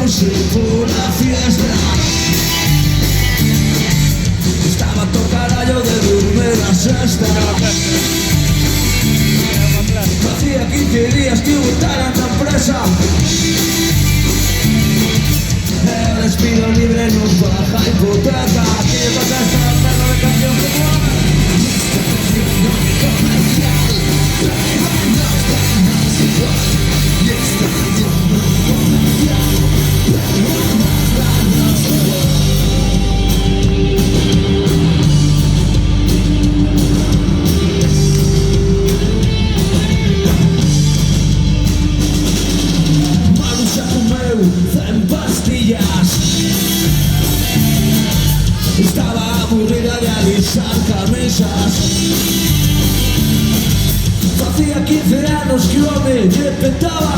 noche por la fiesta. Estaba tocada yo de dormir la siesta. Hacía 15 días que gustara en la empresa. El despido libre nos baja hipoteca. ¿Qué pasa esta perra de canción que mueve? Esta canción no es comercial, pero no estamos igual. Y esta canción no es comercial, pero no estamos igual. Maruxa comeu 100 pastillas. Estaba aburrida de alisar camisas. Hacía 15 años que o home lle petaba.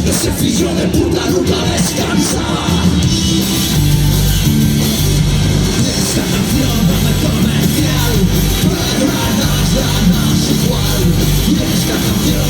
Ese fillo de puta nunca descansaba. Esta canción no es comercial, pero a nos igual. Y esta canción